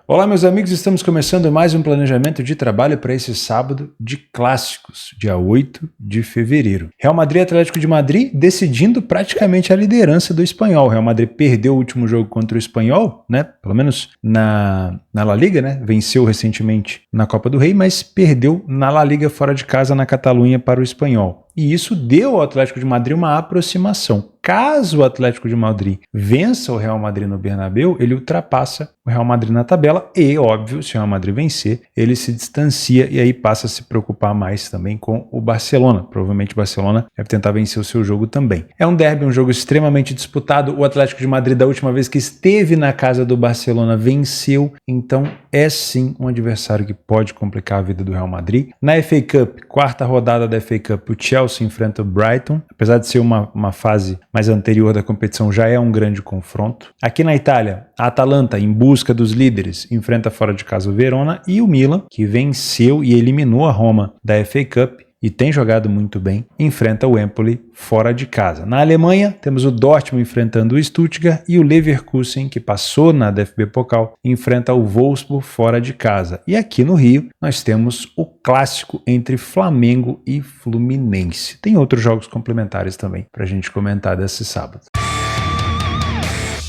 Olá meus amigos, estamos começando mais um planejamento de trabalho para esse sábado de clássicos, dia 8 de fevereiro. Real Madrid e Atlético de Madrid decidindo praticamente a liderança do Espanhol. O Real Madrid perdeu o último jogo contra o Espanhol, né? Pelo menos na La Liga, né? Venceu recentemente na Copa do Rei, mas perdeu na La Liga fora de casa na Catalunha para o Espanhol. E isso deu ao Atlético de Madrid uma aproximação. Caso o Atlético de Madrid vença o Real Madrid no Bernabéu, ele ultrapassa o Real Madrid na tabela e, óbvio, se o Real Madrid vencer, ele se distancia e aí passa a se preocupar mais também com o Barcelona. Provavelmente o Barcelona deve tentar vencer o seu jogo também. É um derby, um jogo extremamente disputado. O Atlético de Madrid, da última vez que esteve na casa do Barcelona, venceu. Então, é sim um adversário que pode complicar a vida do Real Madrid. Na FA Cup, quarta rodada da FA Cup, o Chelsea enfrenta o Brighton. Apesar de ser uma fase mais anterior da competição, já é um grande confronto. Aqui na Itália, a Atalanta, em busca dos líderes, enfrenta fora de casa o Verona, e o Milan, que venceu e eliminou a Roma da FA Cup e tem jogado muito bem, enfrenta o Empoli fora de casa. Na Alemanha, temos o Dortmund enfrentando o Stuttgart e o Leverkusen, que passou na DFB Pokal, enfrenta o Wolfsburg fora de casa. E aqui no Rio, nós temos o clássico entre Flamengo e Fluminense. Tem outros jogos complementares também para a gente comentar desse sábado.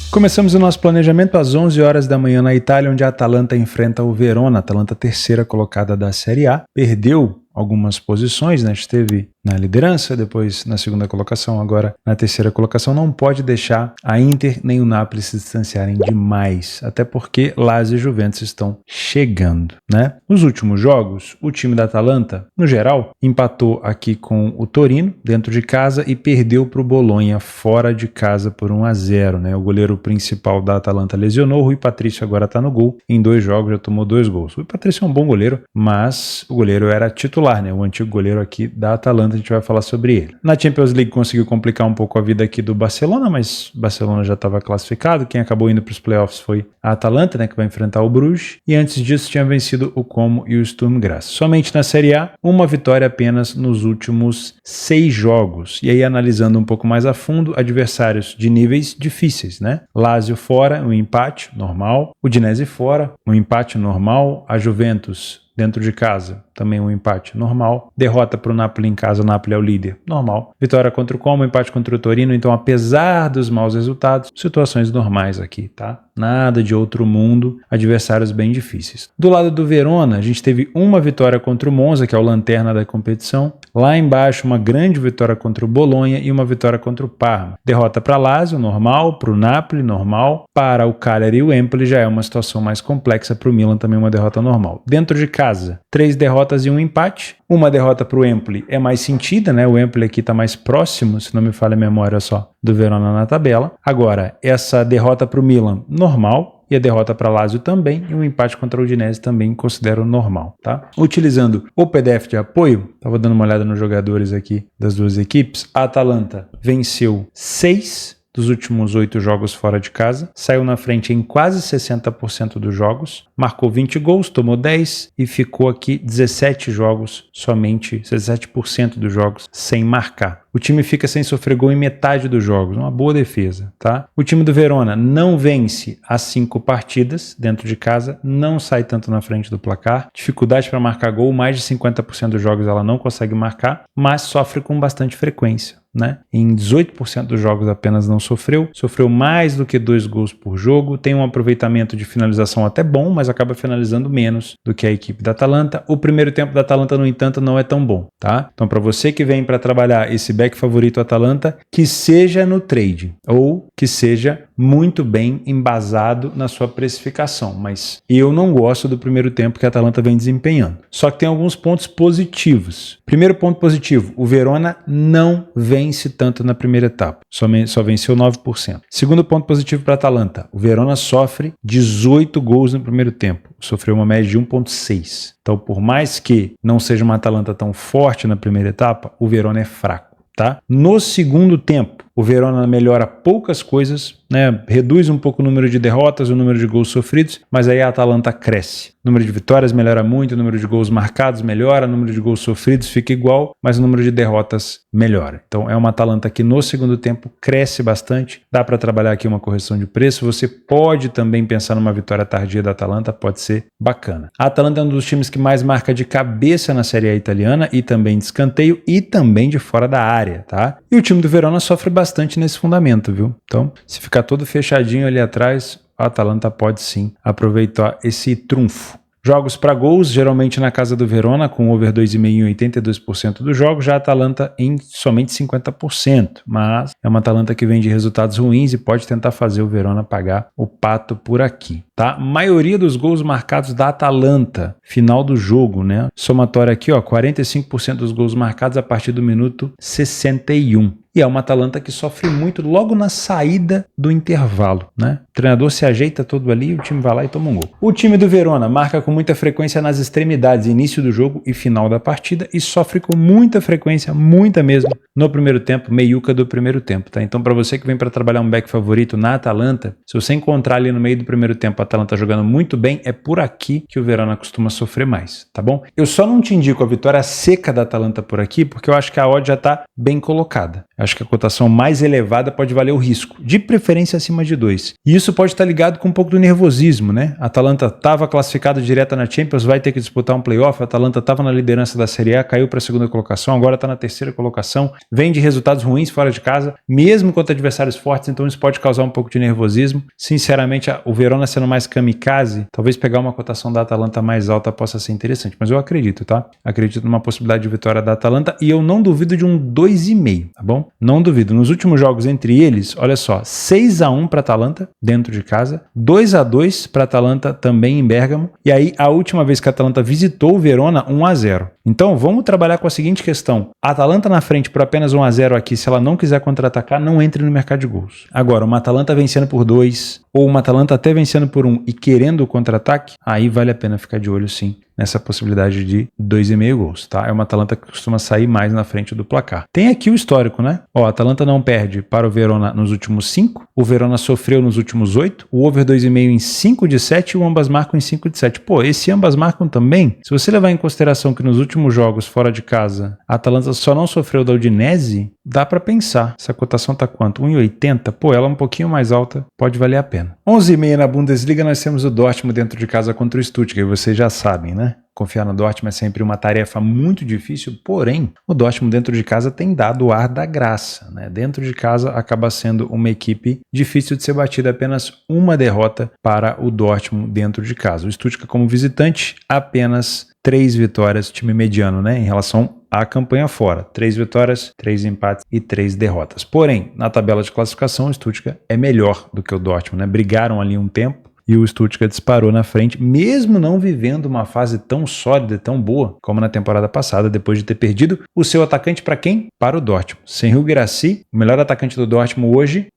Começamos o nosso planejamento às 11 horas da manhã na Itália, onde a Atalanta enfrenta o Verona. A Atalanta, terceira colocada da Série A, perdeu algumas posições, né? Esteve na liderança, depois na segunda colocação, agora na terceira colocação. Não pode deixar a Inter nem o Napoli se distanciarem demais, até porque Lazio e Juventus estão chegando, né? Nos últimos jogos, o time da Atalanta, no geral, empatou aqui com o Torino, dentro de casa, e perdeu para o Bolonha, fora de casa, por 1-0, né? O goleiro principal da Atalanta lesionou, o Rui Patrício agora está no gol, em 2 jogos já tomou 2 gols. O Rui Patrício é um bom goleiro, mas o goleiro era titular, né? O antigo goleiro aqui da Atalanta, a gente vai falar sobre ele. Na Champions League conseguiu complicar um pouco a vida aqui do Barcelona, mas o Barcelona já estava classificado. Quem acabou indo para os playoffs foi a Atalanta, né, que vai enfrentar o Bruges, e antes disso tinha vencido o Como e o Sturm Graz. Somente na Série A, uma vitória apenas nos últimos 6 jogos. E aí, analisando um pouco mais a fundo, adversários de níveis difíceis, né? Lazio fora, um empate normal. Udinese fora, um empate normal. A Juventus dentro de casa, também um empate normal. Derrota para o Napoli em casa, o Napoli é o líder, normal. Vitória contra o Como, empate contra o Torino. Então, apesar dos maus resultados, situações normais aqui, tá? Nada de outro mundo, adversários bem difíceis. Do lado do Verona, a gente teve uma vitória contra o Monza, que é o lanterna da competição. Lá embaixo, uma grande vitória contra o Bolonha e uma vitória contra o Parma. Derrota para Lazio, normal. Para o Napoli, normal. Para o Cagliari e o Empoli já é uma situação mais complexa. Para o Milan também uma derrota normal. Dentro de casa, 3 derrotas e um empate. Uma derrota para o Empoli é mais sentida, né? O Empoli aqui está mais próximo, se não me falha a memória só, do Verona na tabela. Agora, essa derrota para o Milan, normal. E a derrota para Lazio também, e um empate contra o Udinese também considero normal, tá? Utilizando o PDF de apoio, estava dando uma olhada nos jogadores aqui das duas equipes. A Atalanta venceu 6 dos últimos 8 jogos fora de casa, saiu na frente em quase 60% dos jogos, marcou 20 gols, tomou 10 e ficou aqui 17 jogos, somente 17% dos jogos sem marcar. O time fica sem sofrer gol em metade dos jogos, uma boa defesa, tá? O time do Verona não vence as 5 partidas dentro de casa, não sai tanto na frente do placar, dificuldade para marcar gol, mais de 50% dos jogos ela não consegue marcar, mas sofre com bastante frequência, né? Em 18% dos jogos apenas não sofreu mais do que 2 gols por jogo, tem um aproveitamento de finalização até bom, mas acaba finalizando menos do que a equipe da Atalanta. O primeiro tempo da Atalanta, no entanto, não é tão bom, tá? Então, para você que vem para trabalhar esse back favorito Atalanta, que seja no trade ou que seja muito bem embasado na sua precificação, mas eu não gosto do primeiro tempo que a Atalanta vem desempenhando. Só que tem alguns pontos positivos. Primeiro ponto positivo, o Verona não vence tanto na primeira etapa, só venceu 9%. Segundo ponto positivo para a Atalanta, o Verona sofre 18 gols no primeiro tempo, sofreu uma média de 1,6. Então, por mais que não seja uma Atalanta tão forte na primeira etapa, o Verona é fraco, tá? No segundo tempo, o Verona melhora poucas coisas, né? Reduz um pouco o número de derrotas, o número de gols sofridos, mas aí a Atalanta cresce. O número de vitórias melhora muito, o número de gols marcados melhora, o número de gols sofridos fica igual, mas o número de derrotas melhora. Então é uma Atalanta que no segundo tempo cresce bastante, dá para trabalhar aqui uma correção de preço, você pode também pensar numa vitória tardia da Atalanta, pode ser bacana. A Atalanta é um dos times que mais marca de cabeça na Série A italiana e também de escanteio e também de fora da área, tá? E o time do Verona sofre bastante nesse fundamento, viu? Então, se ficar todo fechadinho ali atrás, a Atalanta pode sim aproveitar esse trunfo. Jogos para gols, geralmente na casa do Verona, com over 2,5 em 82% dos jogos, já a Atalanta em somente 50%, mas é uma Atalanta que vem de resultados ruins e pode tentar fazer o Verona pagar o pato por aqui, tá? Maioria dos gols marcados da Atalanta, final do jogo, né? Somatório aqui, ó, 45% dos gols marcados a partir do minuto 61. E é uma Atalanta que sofre muito logo na saída do intervalo, né? O treinador se ajeita todo ali, o time vai lá e toma um gol. O time do Verona marca com muita frequência nas extremidades, início do jogo e final da partida, e sofre com muita frequência, muita mesmo, no primeiro tempo, meiuca do primeiro tempo, tá? Então, para você que vem para trabalhar um back favorito na Atalanta, se você encontrar ali no meio do primeiro tempo a Atalanta jogando muito bem, é por aqui que o Verona costuma sofrer mais, tá bom? Eu só não te indico a vitória seca da Atalanta por aqui, porque eu acho que a odd já tá bem colocada. Acho que a cotação mais elevada pode valer o risco, de preferência acima de 2. E isso pode estar ligado com um pouco do nervosismo, né? A Atalanta estava classificada direta na Champions, vai ter que disputar um playoff. A Atalanta estava na liderança da Série A, caiu para a segunda colocação, agora está na terceira colocação, vem de resultados ruins fora de casa, mesmo contra adversários fortes, então isso pode causar um pouco de nervosismo. Sinceramente, o Verona sendo mais kamikaze, talvez pegar uma cotação da Atalanta mais alta possa ser interessante, mas eu acredito, tá? Acredito numa possibilidade de vitória da Atalanta e eu não duvido de um 2,5, tá bom? Não duvido. Nos últimos jogos entre eles, olha só, 6-1 para a Atalanta dentro de casa, 2-2 para a Atalanta também em Bérgamo, e aí a última vez que a Atalanta visitou o Verona, 1-0. Então vamos trabalhar com a seguinte questão: a Atalanta na frente por apenas 1-0 aqui, se ela não quiser contra-atacar, não entre no mercado de gols. Agora, uma Atalanta vencendo por 2, ou uma Atalanta até vencendo por 1 e querendo o contra-ataque, aí vale a pena ficar de olho sim nessa possibilidade de 2,5 gols, tá? É uma Atalanta que costuma sair mais na frente do placar. Tem aqui o histórico, né? Ó, a Atalanta não perde para o Verona nos últimos 5, o Verona sofreu nos últimos 8, o over 2,5 em 5 de 7 e o ambas marcam em 5 de 7. Pô, esse ambas marcam também, se você levar em consideração que nos últimos jogos fora de casa, a Atalanta só não sofreu da Udinese, dá pra pensar. Essa cotação tá quanto? 1,80? Pô, ela é um pouquinho mais alta, pode valer a pena. 11h30 na Bundesliga, nós temos o Dortmund dentro de casa contra o Stuttgart, e vocês já sabem, né? Confiar no Dortmund é sempre uma tarefa muito difícil, porém, o Dortmund dentro de casa tem dado o ar da graça, né? Dentro de casa acaba sendo uma equipe difícil de ser batida, apenas uma derrota para o Dortmund dentro de casa. O Stuttgart como visitante, apenas 3 vitórias, time mediano, né? Em relação à campanha fora. 3 vitórias, 3 empates e 3 derrotas. Porém, na tabela de classificação, o Stuttgart é melhor do que o Dortmund, né? Brigaram ali um tempo e o Stuttgart disparou na frente, mesmo não vivendo uma fase tão sólida e tão boa como na temporada passada, depois de ter perdido o seu atacante para quem? Para o Dortmund. Sem o Guirassy, o melhor atacante do Dortmund hoje,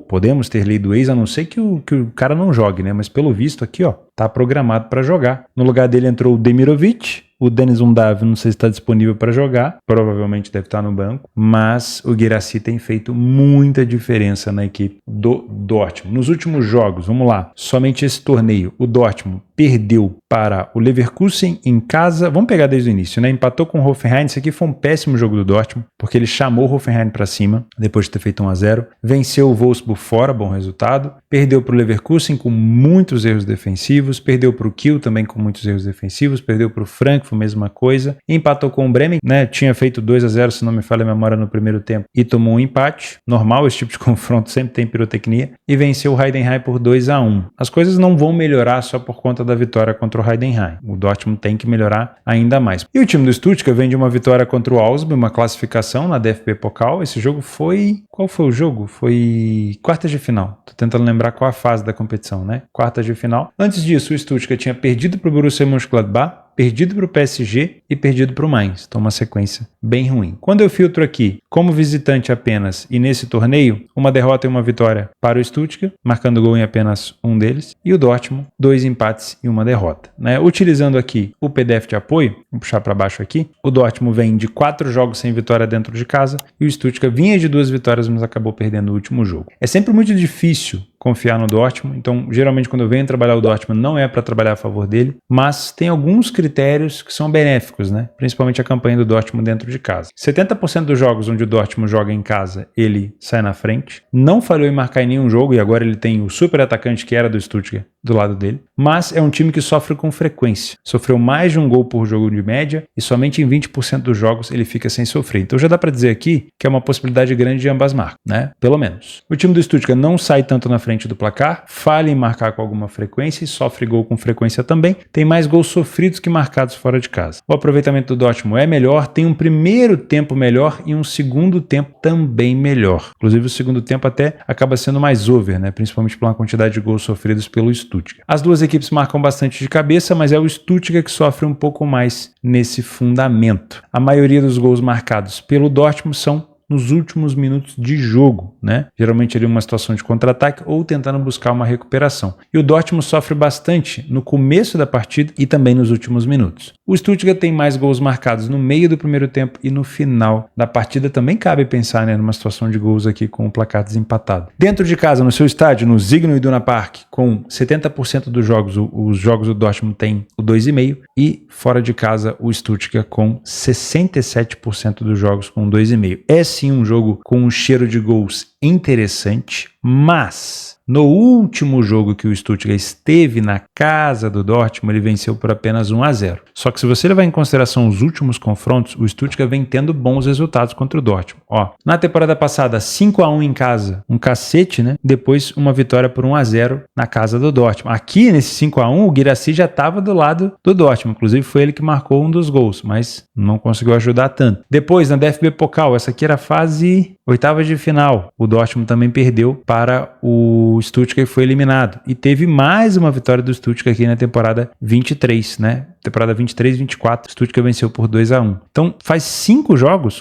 podemos ter lei do ex, a não ser que o cara não jogue, né? Mas pelo visto aqui, ó, tá programado para jogar. No lugar dele entrou o Demirovic. O Denis Undav não sei se está disponível para jogar, provavelmente deve estar no banco, mas o Guirassy tem feito muita diferença na equipe do Dortmund. Nos últimos jogos, vamos lá, somente esse torneio, o Dortmund perdeu para o Leverkusen em casa, vamos pegar desde o início, né? Empatou com o Hoffenheim, isso aqui foi um péssimo jogo do Dortmund, porque ele chamou o Hoffenheim para cima, depois de ter feito 1-0, venceu o Wolfsburg fora, bom resultado, perdeu para o Leverkusen com muitos erros defensivos, perdeu para o Kiel também com muitos erros defensivos, perdeu para o Frankfurt, mesma coisa, empatou com o Bremen, né? Tinha feito 2-0, se não me falha a memória, no primeiro tempo e tomou um empate, normal, esse tipo de confronto sempre tem pirotecnia, e venceu o Heidenheim por 2-1. As coisas não vão melhorar só por conta da vitória contra o Heidenheim. O Dortmund tem que melhorar ainda mais. E o time do Stuttgart vem de uma vitória contra o Augsburg, uma classificação na DFB Pokal. Esse jogo foi... Qual foi o jogo? Foi quartas de final. Tô tentando lembrar qual a fase da competição, né? Quartas de final. Antes disso, o Stuttgart tinha perdido para o Borussia Mönchengladbach perdido para o PSG e perdido para o Mainz. Então uma sequência bem ruim. Quando eu filtro aqui como visitante apenas e nesse torneio, uma derrota e uma vitória para o Stuttgart, marcando gol em apenas um deles, e o Dortmund, 2 empates e uma derrota. Né? Utilizando aqui o PDF de apoio, vou puxar para baixo aqui, o Dortmund vem de 4 jogos sem vitória dentro de casa e o Stuttgart vinha de 2 vitórias, mas acabou perdendo o último jogo. É sempre muito difícil confiar no Dortmund, então geralmente quando eu venho trabalhar o Dortmund não é para trabalhar a favor dele, mas tem alguns critérios que são benéficos, né? Principalmente a campanha do Dortmund dentro de casa. 70% dos jogos onde o Dortmund joga em casa, ele sai na frente, não falhou em marcar em nenhum jogo e agora ele tem o super atacante que era do Stuttgart do lado dele, mas é um time que sofre com frequência. Sofreu mais de um gol por jogo de média e somente em 20% dos jogos ele fica sem sofrer. Então já dá para dizer aqui que é uma possibilidade grande de ambas marcas, né? Pelo menos. O time do Stuttgart não sai tanto na frente do placar, falha em marcar com alguma frequência e sofre gol com frequência também. Tem mais gols sofridos que marcados fora de casa. O aproveitamento do Dortmund é melhor, tem um primeiro tempo melhor e um segundo tempo também melhor. Inclusive o segundo tempo até acaba sendo mais over, né? Principalmente pela quantidade de gols sofridos pelo Stuttgart. As duas equipes marcam bastante de cabeça, mas é o Stuttgart que sofre um pouco mais nesse fundamento. A maioria dos gols marcados pelo Dortmund são nos últimos minutos de jogo, né? Geralmente ali uma situação de contra-ataque ou tentando buscar uma recuperação. E o Dortmund sofre bastante no começo da partida e também nos últimos minutos. O Stuttgart tem mais gols marcados no meio do primeiro tempo e no final da partida. Também cabe pensar, né, numa situação de gols aqui com o placar desempatado. Dentro de casa, no seu estádio, no Signal Iduna Park, com 70% dos jogos, os jogos do Dortmund tem o 2,5 e fora de casa o Stuttgart com 67% dos jogos com 2,5. É sim um jogo com um cheiro de gols interessante, mas no último jogo que o Stuttgart esteve na casa do Dortmund, ele venceu por apenas 1-0. Só que se você levar em consideração os últimos confrontos, o Stuttgart vem tendo bons resultados contra o Dortmund. Ó, na temporada passada, 5-1 em casa, um cacete, né? Depois uma vitória por 1-0 na casa do Dortmund. Aqui, nesse 5-1, o Guirassy já estava do lado do Dortmund. Inclusive, foi ele que marcou um dos gols, mas não conseguiu ajudar tanto. Depois, na DFB Pokal, essa aqui era a fase oitavas de final. O Dortmund também perdeu para o Stuttgart e foi eliminado. E teve mais uma vitória do Stuttgart aqui na temporada 23, né? Temporada 23-24, Stuttgart venceu por 2-1. Então, faz 5 jogos,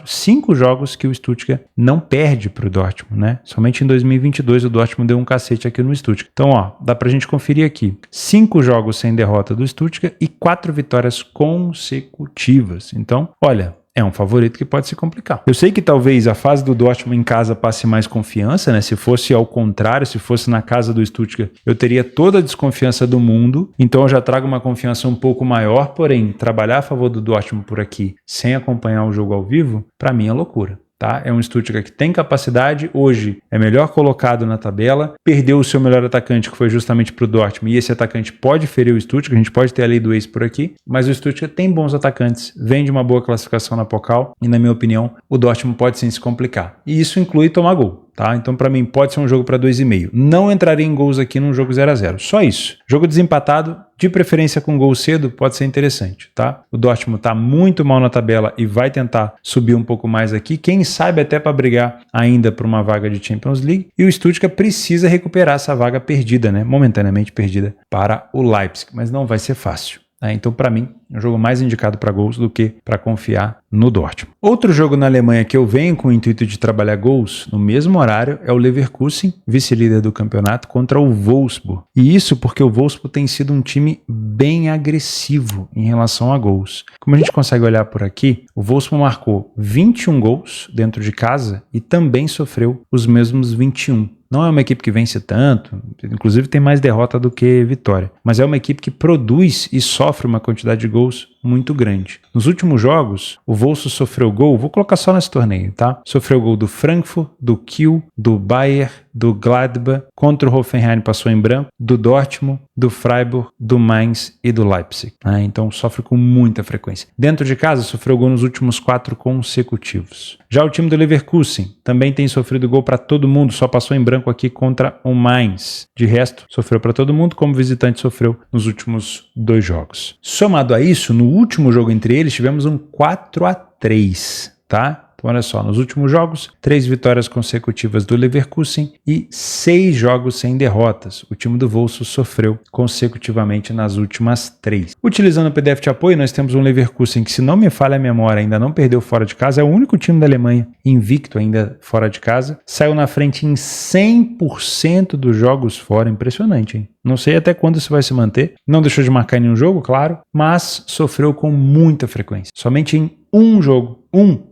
5 jogos que o Stuttgart não perde para o Dortmund, né? Somente em 2022 o Dortmund deu um cacete aqui no Stuttgart. Então, ó, dá pra gente conferir aqui. 5 jogos sem derrota do Stuttgart e 4 vitórias consecutivas. Então, olha, é um favorito que pode se complicar. Eu sei que talvez a fase do Dortmund em casa passe mais confiança, né? Se fosse ao contrário, se fosse na casa do Stuttgart, eu teria toda a desconfiança do mundo. Então eu já trago uma confiança um pouco maior, porém, trabalhar a favor do Dortmund por aqui, sem acompanhar o jogo ao vivo, para mim é loucura. Tá? É um Stuttgart que tem capacidade, hoje é melhor colocado na tabela, perdeu o seu melhor atacante, que foi justamente para o Dortmund, e esse atacante pode ferir o Stuttgart, a gente pode ter a lei do ex por aqui, mas o Stuttgart tem bons atacantes, vem de uma boa classificação na Pokal, e na minha opinião, o Dortmund pode sim se complicar. E isso inclui tomar gol. Tá? Então, para mim, pode ser um jogo para 2,5. Não entraria em gols aqui num jogo 0-0. Só isso. Jogo desempatado, de preferência com gol cedo, pode ser interessante. Tá? O Dortmund está muito mal na tabela e vai tentar subir um pouco mais aqui. Quem sabe até para brigar ainda por uma vaga de Champions League. E o Stuttgart precisa recuperar essa vaga perdida, né? Momentaneamente perdida para o Leipzig. Mas não vai ser fácil. Então, para mim, é um jogo mais indicado para gols do que para confiar no Dortmund. Outro jogo na Alemanha que eu venho com o intuito de trabalhar gols no mesmo horário é o Leverkusen, vice-líder do campeonato, contra o Wolfsburg. E isso porque o Wolfsburg tem sido um time bem agressivo em relação a gols. Como a gente consegue olhar por aqui, o Wolfsburg marcou 21 gols dentro de casa e também sofreu os mesmos 21. Não é uma equipe que vence tanto, inclusive tem mais derrota do que vitória, mas é uma equipe que produz e sofre uma quantidade de gols muito grande. Nos últimos jogos, o Wolfsburg sofreu gol, vou colocar só nesse torneio, tá? Sofreu gol do Frankfurt, do Kiel, do Bayer, do Gladbach, contra o Hoffenheim passou em branco, do Dortmund, do Freiburg, do Mainz e do Leipzig. Então sofre com muita frequência. Dentro de casa, sofreu gol nos últimos 4 consecutivos. Já o time do Leverkusen também tem sofrido gol para todo mundo, só passou em branco aqui contra o Mainz. De resto, sofreu para todo mundo, como visitante sofreu nos últimos 2 jogos. Somado a isso, no último jogo entre eles, tivemos um 4-3, tá? Então olha só, nos últimos jogos, 3 vitórias consecutivas do Leverkusen e 6 jogos sem derrotas. O time do Wolfsburg sofreu consecutivamente nas últimas 3. Utilizando o PDF de apoio, nós temos um Leverkusen que, se não me falha a memória, ainda não perdeu fora de casa, é o único time da Alemanha invicto ainda fora de casa, saiu na frente em 100% dos jogos fora, impressionante, hein? Não sei até quando isso vai se manter, não deixou de marcar em nenhum jogo, claro, mas sofreu com muita frequência. Somente em um jogo,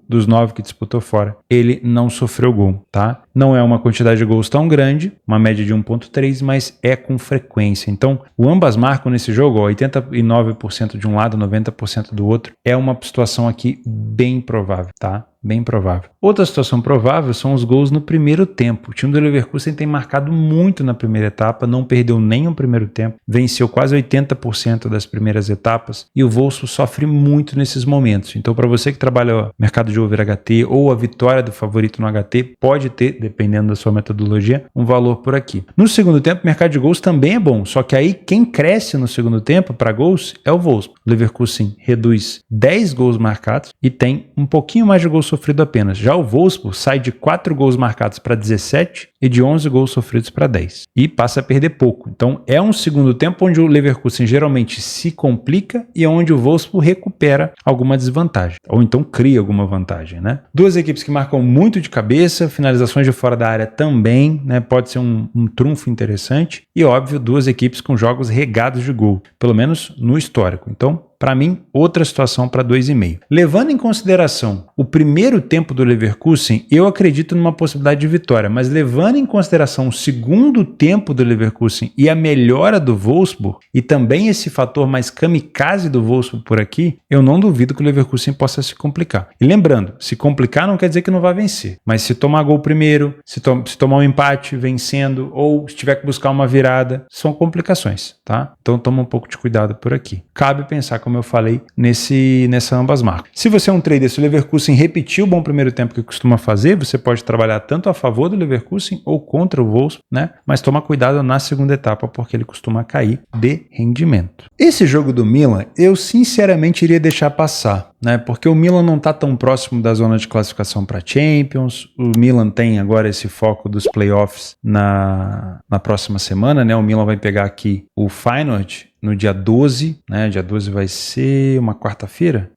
dos 9 que disputou fora, ele não sofreu gol, tá? Não é uma quantidade de gols tão grande, uma média de 1.3, mas é com frequência. Então, o ambas marcam nesse jogo, 89% de um lado, 90% do outro, é uma situação aqui bem provável, tá? Bem provável. Outra situação provável são os gols no primeiro tempo. O time do Leverkusen tem marcado muito na primeira etapa, não perdeu nem o primeiro tempo, venceu quase 80% das primeiras etapas e o Wolfsburg sofre muito nesses momentos. Então, para você que trabalha mercado de over HT ou a vitória do favorito no HT, pode ter, dependendo da sua metodologia, um valor por aqui. No segundo tempo, o mercado de gols também é bom, só que aí quem cresce no segundo tempo para gols é o Wolfsburg. O Leverkusen reduz 10 gols marcados e tem um pouquinho mais de gols sofrido apenas. Já o Wolfsburg sai de 4 gols marcados para 17 e de 11 gols sofridos para 10. E passa a perder pouco. Então é um segundo tempo onde o Leverkusen geralmente se complica e é onde o Wolfsburg recupera alguma desvantagem. Ou então cria alguma vantagem, né? Duas equipes que marcam muito de cabeça, finalizações de fora da área também, né? Pode ser um trunfo interessante. E óbvio, duas equipes com jogos regados de gol, pelo menos no histórico. Então, para mim, outra situação para 2,5. Levando em consideração o primeiro tempo do Leverkusen, eu acredito numa possibilidade de vitória, mas levando em consideração o segundo tempo do Leverkusen e a melhora do Wolfsburg, e também esse fator mais kamikaze do Wolfsburg por aqui, eu não duvido que o Leverkusen possa se complicar. E lembrando, se complicar não quer dizer que não vai vencer, mas se tomar gol primeiro, se tomar um empate vencendo, ou se tiver que buscar uma virada, são complicações, tá? Então toma um pouco de cuidado por aqui. Cabe pensar, como eu falei, nessa ambas marcas. Se você é um trader, se o Leverkusen repetir o bom primeiro tempo que costuma fazer, você pode trabalhar tanto a favor do Leverkusen ou contra o Wolfsburg, né? Mas toma cuidado na segunda etapa, porque ele costuma cair de rendimento. Esse jogo do Milan, eu sinceramente iria deixar passar, né? Porque o Milan não está tão próximo da zona de classificação para Champions, o Milan tem agora esse foco dos playoffs na próxima semana, né? O Milan vai pegar aqui o Feyenoord no dia 12, né? Dia 12 vai ser uma quarta-feira,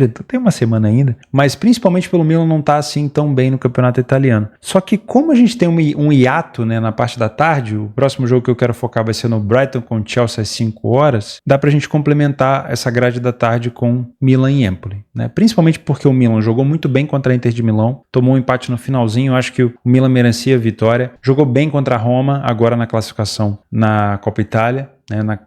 então tem uma semana ainda, mas principalmente pelo Milan não tá assim tão bem no campeonato italiano. Só que como a gente tem um hiato, né, na parte da tarde, o próximo jogo que eu quero focar vai ser no Brighton com Chelsea às 5 horas, dá pra gente complementar essa grade da tarde com Milan e Empoli, né? Principalmente porque o Milan jogou muito bem contra a Inter de Milão, tomou um empate no finalzinho, eu acho que o Milan merecia a vitória, jogou bem contra a Roma, agora na classificação na Copa Itália, né,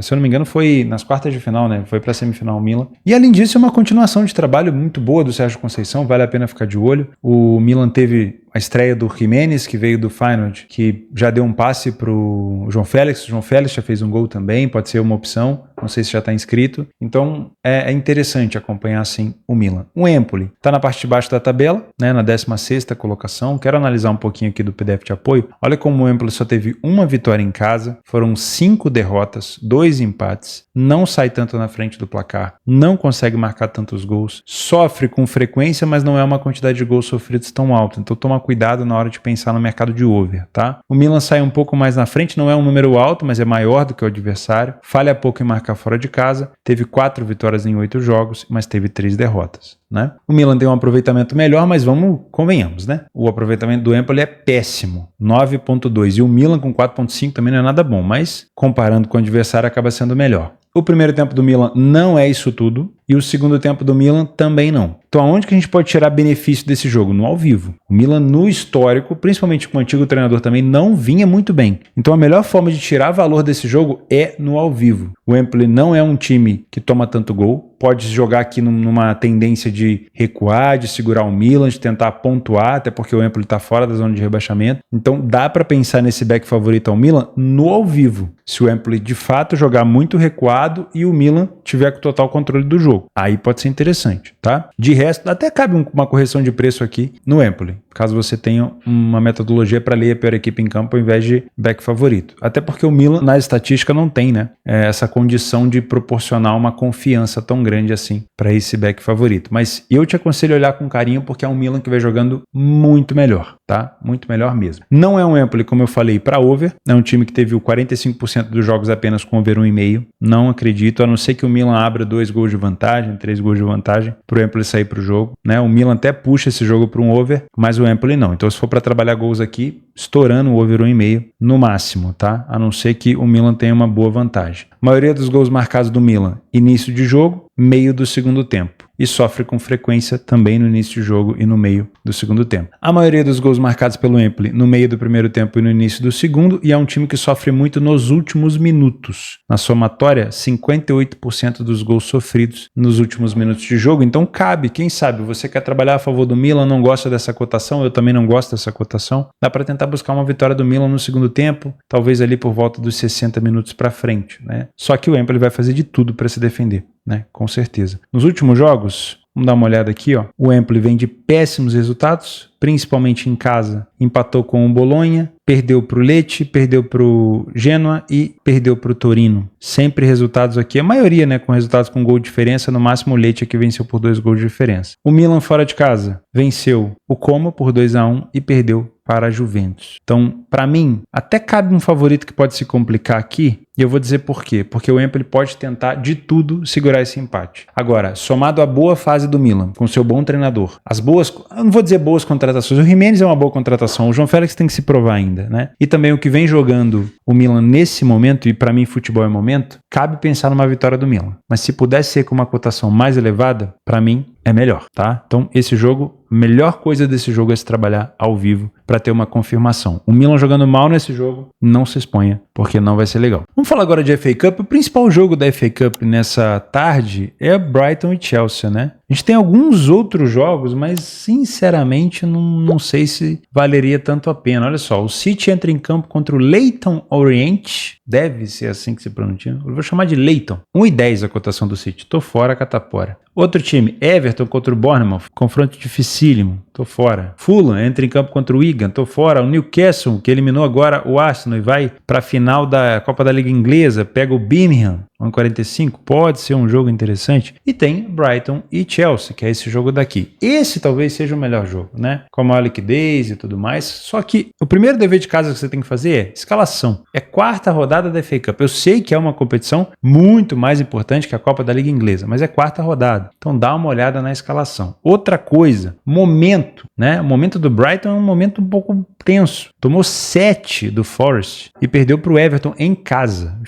se eu não me engano foi nas quartas de final, né, foi para a semifinal o Milan. E além disso é uma continuação de trabalho muito boa do Sérgio Conceição, vale a pena ficar de olho. O Milan teve a estreia do Jimenez, que veio do Feyenoord, que já deu um passe para o João Félix. O João Félix já fez um gol também, pode ser uma opção, não sei se já está inscrito. Então é interessante acompanhar assim o Milan. O Empoli está na parte de baixo da tabela, né, na 16ª colocação. Quero analisar um pouquinho aqui do PDF de apoio. Olha como o Empoli só teve uma vitória em casa, foram 5 derrotas, 2 empates, não sai tanto na frente do placar, não consegue marcar tantos gols, sofre com frequência, mas não é uma quantidade de gols sofridos tão alta. Então toma cuidado na hora de pensar no mercado de over, tá? O Milan sai um pouco mais na frente, não é um número alto, mas é maior do que o adversário, falha pouco em marcar fora de casa, teve 4 vitórias em 8 jogos, mas teve 3 derrotas, né? O Milan tem um aproveitamento melhor, mas convenhamos, né? O aproveitamento do Empoli é péssimo, 9.2, e o Milan com 4.5 também não é nada bom, mas comparando com o adversário acaba sendo melhor. O primeiro tempo do Milan não é isso tudo, e o segundo tempo do Milan também não. Então aonde que a gente pode tirar benefício desse jogo? No ao vivo. O Milan no histórico, principalmente com o antigo treinador também, não vinha muito bem. Então a melhor forma de tirar valor desse jogo é no ao vivo. O Empoli não é um time que toma tanto gol, pode jogar aqui numa tendência de recuar, de segurar o Milan, de tentar pontuar, até porque o Empoli está fora da zona de rebaixamento. Então dá para pensar nesse back favorito ao Milan no ao vivo, se o Empoli de fato jogar muito recuado e o Milan tiver com total controle do jogo. jogo. Aí pode ser interessante, tá? De resto, até cabe uma correção de preço aqui no Empoli, caso você tenha uma metodologia para ler a pior equipe em campo ao invés de back favorito. Até porque o Milan, na estatística, não tem, né, essa condição de proporcionar uma confiança tão grande assim para esse back favorito. Mas eu te aconselho a olhar com carinho, porque é um Milan que vai jogando muito melhor, tá? Muito melhor mesmo. Não é um Empoli, como eu falei, para over. É um time que teve o 45% dos jogos apenas com over 1,5. Não acredito, a não ser que o Milan abra 2 gols de vantagem, 3 gols de vantagem, para o Empoli sair para o jogo, né? O Milan até puxa esse jogo para um over, mas o Empoli não. Então, se for para trabalhar gols aqui, estourando o over 1,5 no máximo, tá? A não ser que o Milan tenha uma boa vantagem. A maioria dos gols marcados do Milan, início de jogo, meio do segundo tempo. E sofre com frequência também no início do jogo e no meio do segundo tempo. A maioria dos gols marcados pelo Empoli no meio do primeiro tempo e no início do segundo, e é um time que sofre muito nos últimos minutos. Na somatória, 58% dos gols sofridos nos últimos minutos de jogo. Então cabe, quem sabe, você quer trabalhar a favor do Milan, não gosta dessa cotação, eu também não gosto dessa cotação. Dá para tentar buscar uma vitória do Milan no segundo tempo, talvez ali por volta dos 60 minutos para frente, né? Só que o Empoli vai fazer de tudo para se defender, né? Com certeza. Nos últimos jogos, vamos dar uma olhada aqui, ó. O Empoli vem de péssimos resultados, principalmente em casa. Empatou com o Bolonha, perdeu para o Lecce, perdeu para o Genoa e perdeu para o Torino. Sempre resultados aqui, a maioria, né, com resultados com gol de diferença, no máximo o Lecce que venceu por 2 gols de diferença. O Milan fora de casa venceu o Como por 2-1 e perdeu para a Juventus. Então, para mim, até cabe um favorito que pode se complicar aqui, e eu vou dizer por quê. Porque o Empoli pode tentar de tudo segurar esse empate. Agora, somado à boa fase do Milan, com seu bom treinador, as boas, eu não vou dizer boas contratações, o Jimenez é uma boa contratação, o João Félix tem que se provar ainda, né? E também o que vem jogando o Milan nesse momento, e para mim futebol é momento, cabe pensar numa vitória do Milan. Mas se pudesse ser com uma cotação mais elevada, para mim é melhor, tá? Então, esse jogo, a melhor coisa desse jogo é se trabalhar ao vivo para ter uma confirmação. O Milan jogando mal nesse jogo, não se exponha, porque não vai ser legal. Vamos falar agora de FA Cup. O principal jogo da FA Cup nessa tarde é Brighton e Chelsea, né? A gente tem alguns outros jogos, mas sinceramente não sei se valeria tanto a pena. Olha só, o City entra em campo contra o Leyton Orient, deve ser assim que se pronuncia. Eu vou chamar de Leyton. 1,10 a cotação do City. Tô fora, catapora. Outro time, Everton contra o Bournemouth, confronto dificílimo, tô fora. Fulham entra em campo contra o Wigan, tô fora. O Newcastle, que eliminou agora o Arsenal e vai para a final da Copa da Liga Inglesa, pega o Birmingham, 1,45, pode ser um jogo interessante. E tem Brighton e Chelsea, que é esse jogo daqui. Esse talvez seja o melhor jogo, né? Com a maior liquidez e tudo mais. Só que o primeiro dever de casa que você tem que fazer é escalação. É quarta rodada da FA Cup. Eu sei que é uma competição muito mais importante que a Copa da Liga Inglesa, mas é quarta rodada. Então dá uma olhada na escalação. Outra coisa, momento, né? O momento do Brighton é um momento um pouco tenso. Tomou 7 do Forest e perdeu para o Everton em casa.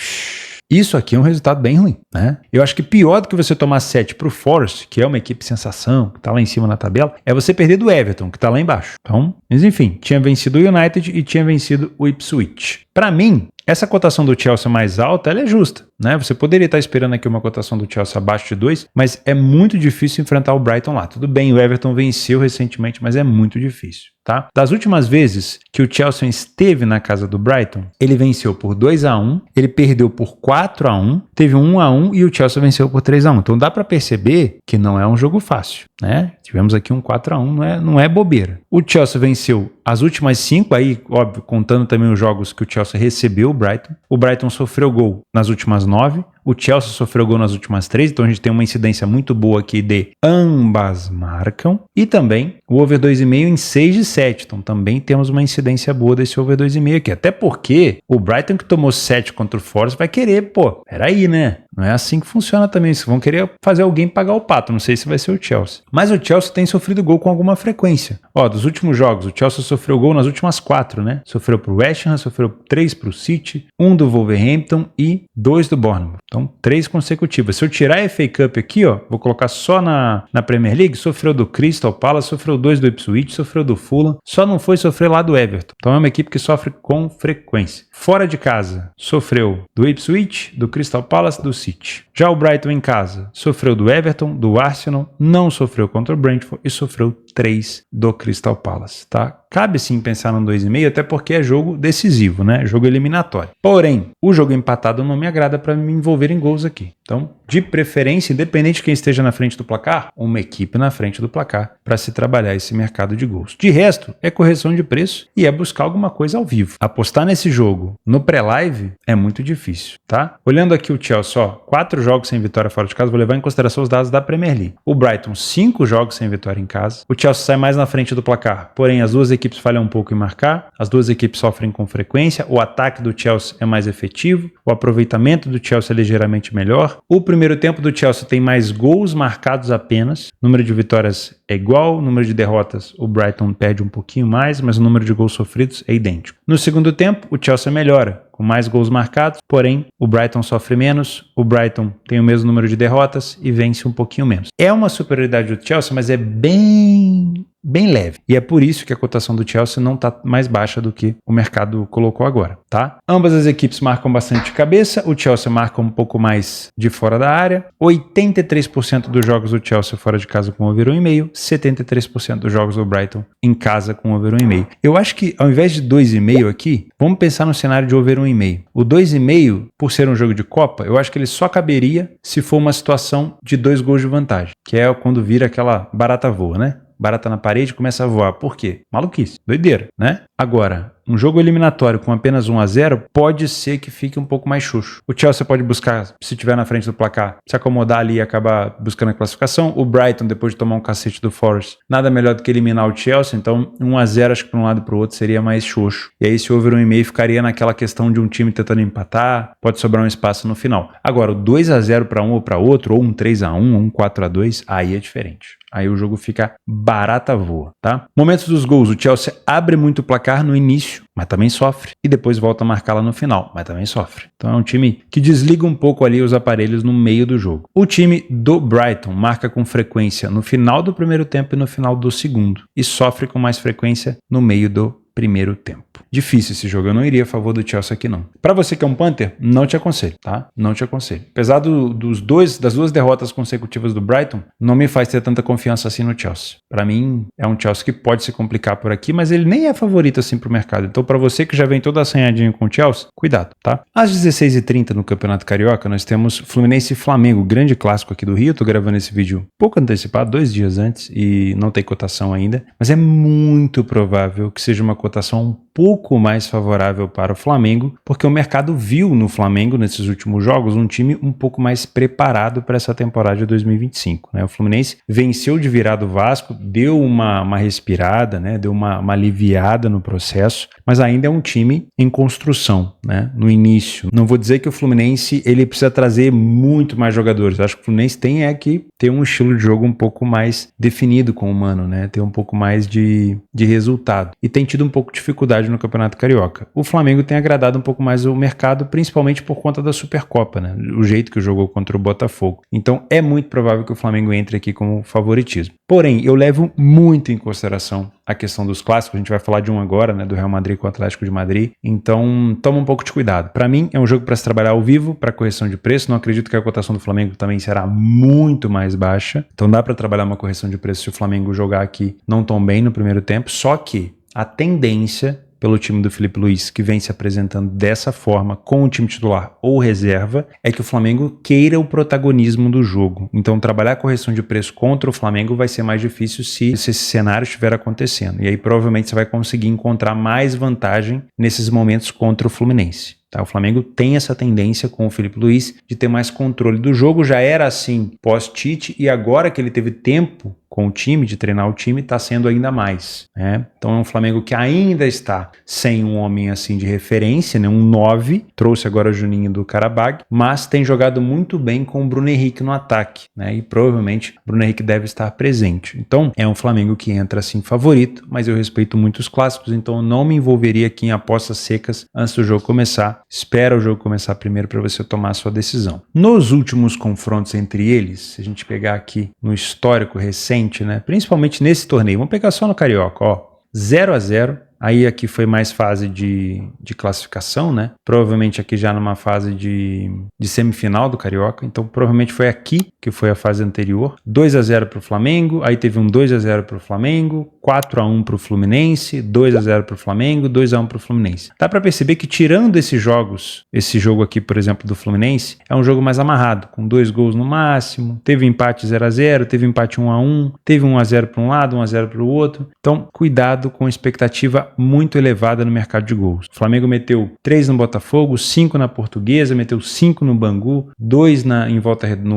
Isso aqui é um resultado bem ruim, né? Eu acho que pior do que você tomar 7 para o Forest, que é uma equipe sensação, que está lá em cima na tabela, é você perder do Everton, que está lá embaixo. Então, mas enfim, tinha vencido o United e tinha vencido o Ipswich. Para mim, essa cotação do Chelsea mais alta, ela é justa, né? Você poderia estar esperando aqui uma cotação do Chelsea abaixo de 2, mas é muito difícil enfrentar o Brighton lá. Tudo bem, o Everton venceu recentemente, mas é muito difícil, tá? Das últimas vezes que o Chelsea esteve na casa do Brighton, ele venceu por 2-1, ele perdeu por 4-1, teve um 1-1 e o Chelsea venceu por 3-1. Então dá para perceber que não é um jogo fácil, né? Tivemos aqui um 4-1, não é bobeira. O Chelsea venceu as últimas 5, aí, óbvio, contando também os jogos que o Chelsea recebeu o Brighton. O Brighton sofreu gol nas últimas 9, o Chelsea sofreu gol nas últimas 3, então a gente tem uma incidência muito boa aqui de ambas marcam. E também o over 2,5 em 6 de 7, então também temos uma incidência boa desse over 2,5 aqui. Até porque o Brighton que tomou 7 contra o Forest vai querer, peraí, né? Não é assim que funciona também, vocês vão querer fazer alguém pagar o pato, não sei se vai ser o Chelsea. Mas o Chelsea tem sofrido gol com alguma frequência. Ó, dos últimos jogos, o Chelsea sofreu gol nas últimas 4, né? Sofreu pro West Ham, sofreu 3 pro City, 1 do Wolverhampton e 2 do Bournemouth. Então, 3 consecutivas. Se eu tirar a FA Cup aqui, ó, vou colocar só na Premier League, sofreu do Crystal Palace, sofreu 2 do Ipswich, sofreu do Fulham, só não foi sofrer lá do Everton. Então é uma equipe que sofre com frequência. Fora de casa, sofreu do Ipswich, do Crystal Palace, do City. Já o Brighton em casa, sofreu do Everton, do Arsenal, não sofreu contra o Brentford e sofreu 3 do Crystal Palace, tá? cabe sim pensar no 2,5, até porque é jogo decisivo, né? Jogo eliminatório. Porém, o jogo empatado não me agrada para me envolver em gols aqui. Então, de preferência, independente de quem esteja na frente do placar, uma equipe na frente do placar para se trabalhar esse mercado de gols. De resto, é correção de preço e é buscar alguma coisa ao vivo. Apostar nesse jogo no pré-live é muito difícil, tá? Olhando aqui o Chelsea, ó, 4 jogos sem vitória fora de casa, vou levar em consideração os dados da Premier League. O Brighton, 5 jogos sem vitória em casa. O Chelsea sai mais na frente do placar, porém as duas equipes falham um pouco em marcar, as duas equipes sofrem com frequência, o ataque do Chelsea é mais efetivo, o aproveitamento do Chelsea é ligeiramente melhor. O primeiro tempo do Chelsea tem mais gols marcados apenas, o número de vitórias é igual, o número de derrotas o Brighton perde um pouquinho mais, mas o número de gols sofridos é idêntico. No segundo tempo, o Chelsea melhora, com mais gols marcados, porém o Brighton sofre menos, o Brighton tem o mesmo número de derrotas e vence um pouquinho menos. É uma superioridade do Chelsea, mas é bem leve. E é por isso que a cotação do Chelsea não está mais baixa do que o mercado colocou agora, tá? Ambas as equipes marcam bastante de cabeça, o Chelsea marca um pouco mais de fora da área, 83% dos jogos do Chelsea fora de casa com over 1,5, 73% dos jogos do Brighton em casa com over 1,5. Eu acho que ao invés de 2,5 aqui, vamos pensar no cenário de over 1,5. O 2,5, por ser um jogo de Copa, eu acho que ele só caberia se for uma situação de 2 gols de vantagem, que é quando vira aquela barata voa, né? Barata na parede começa a voar. Por quê? Maluquice, doideira, né? Agora, um jogo eliminatório com apenas 1-0 pode ser que fique um pouco mais xoxo. O Chelsea pode buscar, se estiver na frente do placar, se acomodar ali e acabar buscando a classificação. O Brighton, depois de tomar um cacete do Forest, nada melhor do que eliminar o Chelsea. Então, 1-0 acho que para um lado e para o outro seria mais xoxo. E aí esse over 1,5 ficaria naquela questão de um time tentando empatar, pode sobrar um espaço no final. Agora, o 2-0 para um ou para outro, ou um 3-1, ou um 4-2, aí é diferente. Aí o jogo fica barata voa, tá? Momentos dos gols, o Chelsea abre muito o placar no início, mas também sofre. E depois volta a marcar lá no final, mas também sofre. Então é um time que desliga um pouco ali os aparelhos no meio do jogo. O time do Brighton marca com frequência no final do primeiro tempo e no final do segundo. E sofre com mais frequência no meio do primeiro tempo. Difícil esse jogo, eu não iria a favor do Chelsea aqui não. Para você que é um Panther, não te aconselho, tá? Não te aconselho. Apesar das duas derrotas consecutivas do Brighton, não me faz ter tanta confiança assim no Chelsea. Para mim, é um Chelsea que pode se complicar por aqui, mas ele nem é favorito assim pro mercado. Então, para você que já vem todo assanhadinho com o Chelsea, cuidado, tá? Às 16h30 no Campeonato Carioca, nós temos Fluminense e Flamengo, grande clássico aqui do Rio. Tô gravando esse vídeo pouco antecipado, 2 dias antes, e não tem cotação ainda, mas é muito provável que seja uma cotação um pouco mais favorável para o Flamengo, porque o mercado viu no Flamengo, nesses últimos jogos, um time um pouco mais preparado para essa temporada de 2025. Né? O Fluminense venceu de virada o Vasco, deu uma respirada, né? Deu uma aliviada no processo, mas ainda é um time em construção, né? No início. Não vou dizer que o Fluminense ele precisa trazer muito mais jogadores. Eu acho que o Fluminense tem que ter um estilo de jogo um pouco mais definido com o Mano, né? Ter um pouco mais de resultado. E tem tido um pouco de dificuldade no Campeonato Carioca. O Flamengo tem agradado um pouco mais o mercado, principalmente por conta da Supercopa, né? O jeito que jogou contra o Botafogo. Então é muito provável que o Flamengo entre aqui como favoritismo. Porém, eu levo muito em consideração a questão dos clássicos. A gente vai falar de um agora, né? Do Real Madrid com o Atlético de Madrid. Então, toma um pouco de cuidado. Para mim, é um jogo para se trabalhar ao vivo, para correção de preço. Não acredito que a cotação do Flamengo também será muito mais baixa. Então, dá para trabalhar uma correção de preço se o Flamengo jogar aqui não tão bem no primeiro tempo. Só que a tendência pelo time do Filipe Luís, que vem se apresentando dessa forma com o time titular ou reserva, é que o Flamengo queira o protagonismo do jogo. Então, trabalhar a correção de preço contra o Flamengo vai ser mais difícil se esse cenário estiver acontecendo. E aí, provavelmente, você vai conseguir encontrar mais vantagem nesses momentos contra o Fluminense. Tá? O Flamengo tem essa tendência com o Filipe Luís de ter mais controle do jogo. Já era assim pós-Tite e agora que ele teve tempo com o time, de treinar o time, está sendo ainda mais. Né? Então é um Flamengo que ainda está sem um homem assim de referência, né? Um 9, trouxe agora o Juninho do Karabag, mas tem jogado muito bem com o Bruno Henrique no ataque, né? E provavelmente o Bruno Henrique deve estar presente. Então é um Flamengo que entra assim favorito, mas eu respeito muito os clássicos, então eu não me envolveria aqui em apostas secas antes do jogo começar. Espera o jogo começar primeiro para você tomar a sua decisão. Nos últimos confrontos entre eles, se a gente pegar aqui no histórico recente, né, principalmente nesse torneio, vamos pegar só no Carioca, ó, 0-0, Aí aqui foi mais fase de classificação, né? Provavelmente aqui já numa fase de semifinal do Carioca. Então provavelmente foi aqui que foi a fase anterior. 2-0 para o Flamengo, aí teve um 2-0 para o Flamengo, 4-1 para o Fluminense, 2-0 para o Flamengo, 2-1 para o Fluminense. Dá para perceber que tirando esses jogos, esse jogo aqui, por exemplo, do Fluminense, é um jogo mais amarrado, com 2 gols no máximo, teve empate 0-0, teve empate 1-1, teve 1-0 para um lado, 1-0 para o outro. Então, cuidado com expectativa muito elevada no mercado de gols. O Flamengo meteu 3 no Botafogo, 5 na Portuguesa, meteu 5 no Bangu, 2 no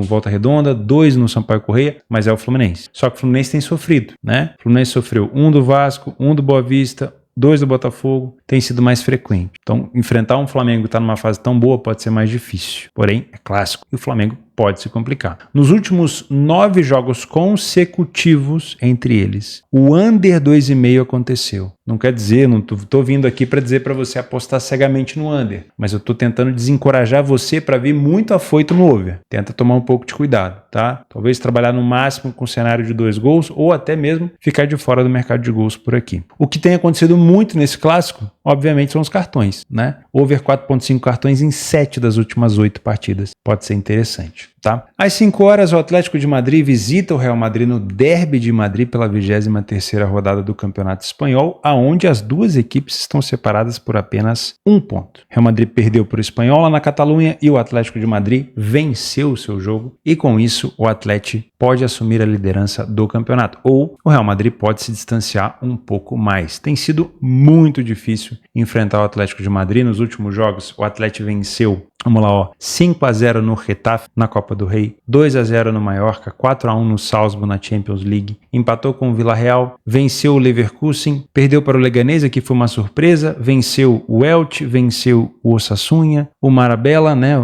Volta Redonda, 2 no Sampaio Corrêa, mas é o Fluminense. Só que o Fluminense tem sofrido, né? O Fluminense sofreu 1 do Vasco, 1 do Boa Vista, 2 do Botafogo, tem sido mais frequente. Então, enfrentar um Flamengo que está numa fase tão boa pode ser mais difícil. Porém, é clássico e o Flamengo pode se complicar. Nos últimos 9 jogos consecutivos entre eles, o under 2,5 aconteceu. Não quer dizer, não tô vindo aqui para dizer para você apostar cegamente no under, mas eu tô tentando desencorajar você para vir muito afoito no over. Tenta tomar um pouco de cuidado, tá? Talvez trabalhar no máximo com cenário de 2 gols ou até mesmo ficar de fora do mercado de gols por aqui. O que tem acontecido muito nesse clássico, obviamente, são os cartões, né? Over 4,5 cartões em 7 das últimas 8 partidas. Pode ser interessante. Tá? Às 5 horas, o Atlético de Madrid visita o Real Madrid no Derby de Madrid pela 23ª rodada do Campeonato Espanhol, aonde as duas equipes estão separadas por apenas 1 ponto. O Real Madrid perdeu para o Espanhol lá na Catalunha e o Atlético de Madrid venceu o seu jogo e com isso o Atlético pode assumir a liderança do campeonato ou o Real Madrid pode se distanciar um pouco mais. Tem sido muito difícil enfrentar o Atlético de Madrid. Nos últimos jogos, o Atlético venceu, vamos lá, ó, 5-0 no Getafe na Copa do Rei, 2-0 no Mallorca, 4-1 no Salzburg na Champions League, empatou com o Villarreal, venceu o Leverkusen, perdeu para o Leganés, que foi uma surpresa, venceu o Elche, venceu o Osasuna, o Marabella, né,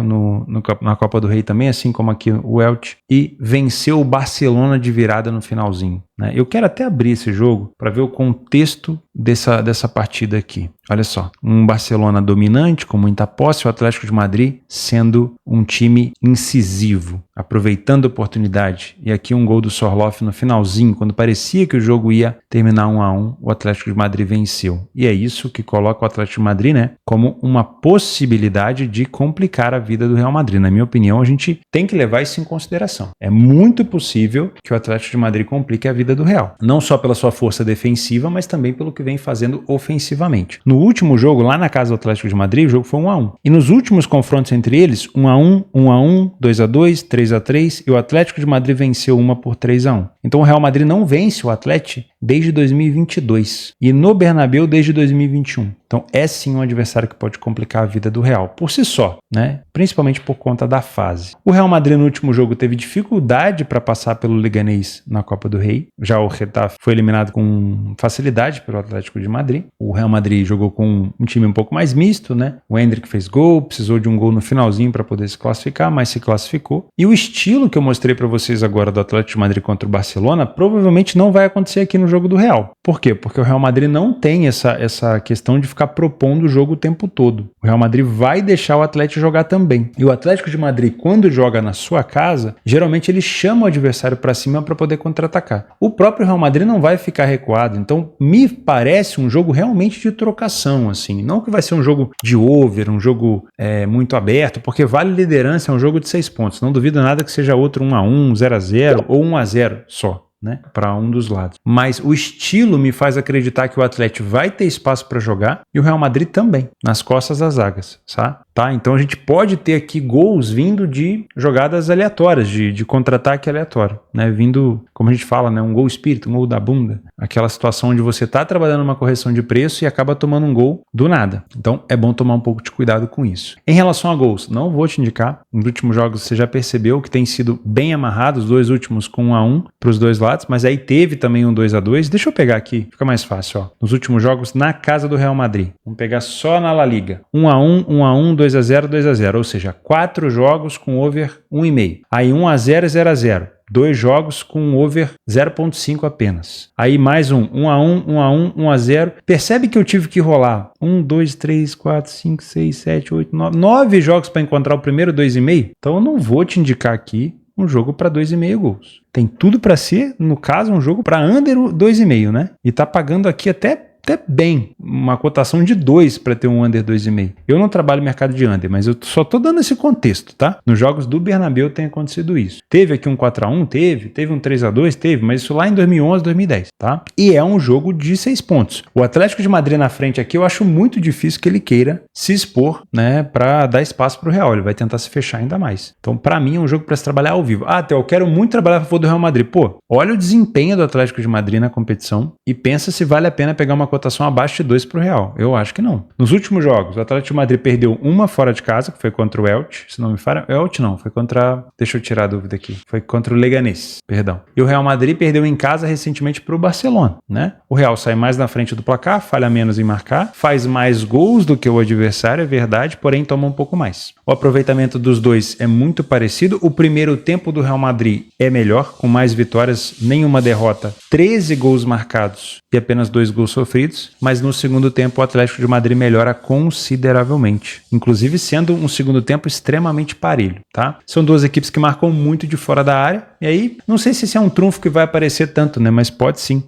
na Copa do Rei também, assim como aqui o Elche, e venceu o Barcelona de virada no finalzinho. Eu quero até abrir esse jogo para ver o contexto dessa partida aqui. Olha só, um Barcelona dominante, com muita posse, o Atlético de Madrid sendo um time incisivo, aproveitando a oportunidade. E aqui um gol do Sorloth no finalzinho, quando parecia que o jogo ia terminar 1-1, o Atlético de Madrid venceu. E é isso que coloca o Atlético de Madrid, né, como uma possibilidade de complicar a vida do Real Madrid. Na minha opinião, a gente tem que levar isso em consideração. É muito possível que o Atlético de Madrid complique a vida do Real. Não só pela sua força defensiva, mas também pelo que vem fazendo ofensivamente. No último jogo, lá na casa do Atlético de Madrid, o jogo foi 1-1. E nos últimos confrontos entre eles, 1-1, 1-1, 2-2, 3-3, e o Atlético de Madrid venceu uma por 3-1. Então o Real Madrid não vence o Atlético desde 2022 e no Bernabéu desde 2021. Então é sim um adversário que pode complicar a vida do Real, por si só, né? Principalmente por conta da fase. O Real Madrid no último jogo teve dificuldade para passar pelo Leganés na Copa do Rei. Já o Getafe foi eliminado com facilidade pelo Atlético de Madrid. O Real Madrid jogou com um time um pouco mais misto, né? O Endrick fez gol, precisou de um gol no finalzinho para poder se classificar, mas se classificou. E o estilo que eu mostrei para vocês agora do Atlético de Madrid contra o Barcelona provavelmente não vai acontecer aqui no jogo do Real. Por quê? Porque o Real Madrid não tem essa questão de ficar propondo o jogo o tempo todo. O Real Madrid vai deixar o Atlético jogar também. E o Atlético de Madrid, quando joga na sua casa, geralmente ele chama o adversário para cima para poder contra-atacar. O próprio Real Madrid não vai ficar recuado. Então, me parece um jogo realmente de trocação, assim. Não que vai ser um jogo de over, um jogo muito aberto, porque vale liderança, é um jogo de 6 pontos. Não duvido nada que seja outro 1-1, 0-0 ou 1-0 só, né, para um dos lados. Mas o estilo me faz acreditar que o Atlético vai ter espaço para jogar e o Real Madrid também, nas costas das zagas, tá? Então a gente pode ter aqui gols vindo de jogadas aleatórias, de contra-ataque aleatório, né? Vindo, como a gente fala, né, um gol espírito, um gol da bunda. Aquela situação onde você tá trabalhando uma correção de preço e acaba tomando um gol do nada. Então é bom tomar um pouco de cuidado com isso. Em relação a gols, não vou te indicar. Nos últimos jogos você já percebeu que tem sido bem amarrado, os dois últimos com 1-1 para os dois lados, mas aí teve também um 2-2. Deixa eu pegar aqui, fica mais fácil, ó. Nos últimos jogos na casa do Real Madrid. Vamos pegar só na La Liga. 1-1, 1-1, 2-0, 2-0, ou seja, 4 jogos com over 1,5. Aí 1-0, 0-0. 2 jogos com over 0,5 apenas. Aí mais 1-1, 1-1, 1-0. Percebe que eu tive que rolar 1, 2, 3, 4, 5, 6, 7, 8, 9. 9 jogos para encontrar o primeiro 2,5? Então eu não vou te indicar aqui um jogo para 2,5 gols. Tem tudo para ser, no caso, um jogo para under 2,5, né? E tá pagando aqui até até bem, uma cotação de 2 para ter um under 2,5. Eu não trabalho mercado de under, mas eu só tô dando esse contexto, tá? Nos jogos do Bernabéu tem acontecido isso. Teve aqui um 4-1, teve um 3-2, teve, mas isso lá em 2011, 2010, tá? E é um jogo de 6 pontos. O Atlético de Madrid na frente aqui, eu acho muito difícil que ele queira se expor, né, para dar espaço pro Real. Ele vai tentar se fechar ainda mais. Então, para mim, é um jogo para se trabalhar ao vivo. Ah, Theo, eu quero muito trabalhar a favor do Real Madrid. Pô, olha o desempenho do Atlético de Madrid na competição e pensa se vale a pena pegar uma cotação abaixo de 2 pro Real. Eu acho que não. Nos últimos jogos, o Atlético de Madrid perdeu uma fora de casa, que foi contra o Elche. Se não me falha, Elche não, foi contra... Deixa eu tirar a dúvida aqui. Foi contra o Leganés, perdão. E o Real Madrid perdeu em casa recentemente pro Barcelona, né? O Real sai mais na frente do placar, falha menos em marcar, faz mais gols do que o adversário, é verdade, porém toma um pouco mais. O aproveitamento dos dois é muito parecido. O primeiro tempo do Real Madrid é melhor, com mais vitórias, nenhuma derrota, 13 gols marcados e apenas 2 gols sofridos, mas no segundo tempo o Atlético de Madrid melhora consideravelmente, inclusive sendo um segundo tempo extremamente parelho, tá? São duas equipes que marcam muito de fora da área, e aí não sei se esse é um trunfo que vai aparecer tanto, né? Mas pode sim,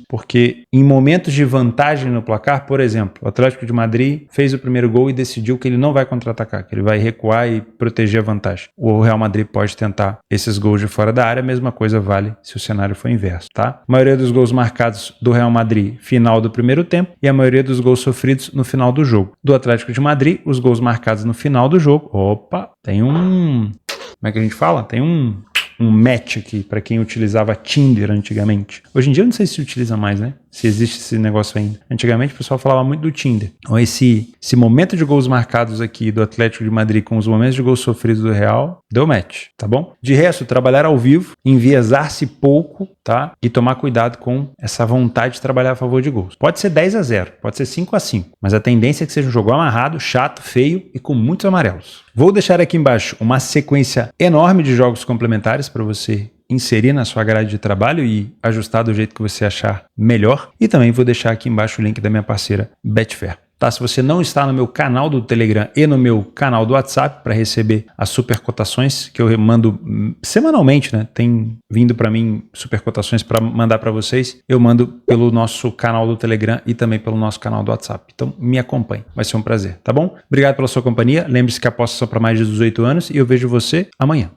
porque em momentos de vantagem no placar, por exemplo, o Atlético de Madrid fez o primeiro gol e decidiu que ele não vai contra-atacar, que ele vai recuar e proteger a vantagem. O Real Madrid pode tentar esses gols de fora da área, a mesma coisa vale se o cenário for inverso, tá? A maioria dos gols marcados do Real Madrid, final do primeiro tempo, e a maioria dos gols sofridos no final do jogo. Do Atlético de Madrid, os gols marcados no final do jogo. Opa, tem um... Como é que a gente fala? Tem um match aqui para quem utilizava Tinder antigamente. Hoje em dia eu não sei se utiliza mais, né? Se existe esse negócio ainda. Antigamente o pessoal falava muito do Tinder. Então esse momento de gols marcados aqui do Atlético de Madrid com os momentos de gols sofridos do Real, deu match, tá bom? De resto, trabalhar ao vivo, enviesar-se pouco, tá? E tomar cuidado com essa vontade de trabalhar a favor de gols. Pode ser 10-0, pode ser 5-5, mas a tendência é que seja um jogo amarrado, chato, feio e com muitos amarelos. Vou deixar aqui embaixo uma sequência enorme de jogos complementares para você inserir na sua grade de trabalho e ajustar do jeito que você achar melhor. E também vou deixar aqui embaixo o link da minha parceira Betfair. Tá? Se você não está no meu canal do Telegram e no meu canal do WhatsApp para receber as super cotações que eu mando semanalmente, né? Tem vindo para mim super cotações para mandar para vocês. Eu mando pelo nosso canal do Telegram e também pelo nosso canal do WhatsApp. Então me acompanhe, vai ser um prazer, tá bom? Obrigado pela sua companhia. Lembre-se que a aposta é só para mais de 18 anos e eu vejo você amanhã.